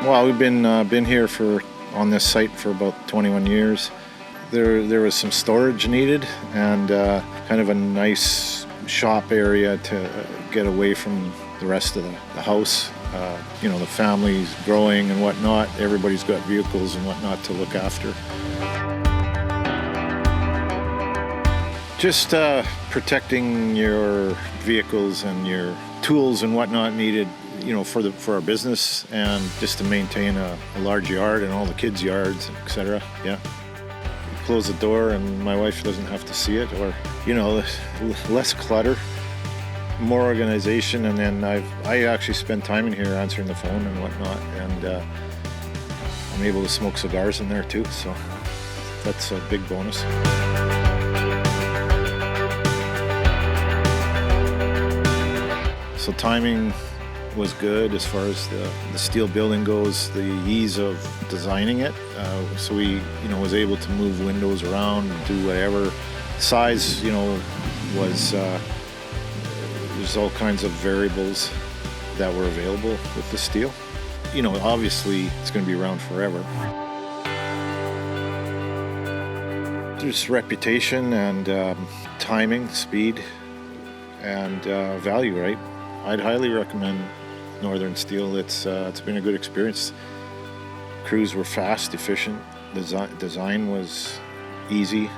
Well, we've been here on this site for about 21 years. There was some storage needed and kind of a nice shop area to get away from the rest of the house. The family's growing and whatnot. Everybody's got vehicles and whatnot to look after. Just protecting your vehicles and your tools and whatnot needed, for our business, and just to maintain a large yard and all the kids' yards, etc. Yeah. Close the door and my wife doesn't have to see it, or less clutter, more organization, and then I actually spend time in here answering the phone and whatnot, and I'm able to smoke cigars in there too, so that's a big bonus. So timing was good as far as the steel building goes, the ease of designing it. So we, was able to move windows around and do whatever. Size, was, there's all kinds of variables that were available with the steel. Obviously it's going to be around forever. There's reputation and timing, speed, and value, right? I'd highly recommend Northern Steel. It's been a good experience. Crews were fast, efficient. Design was easy.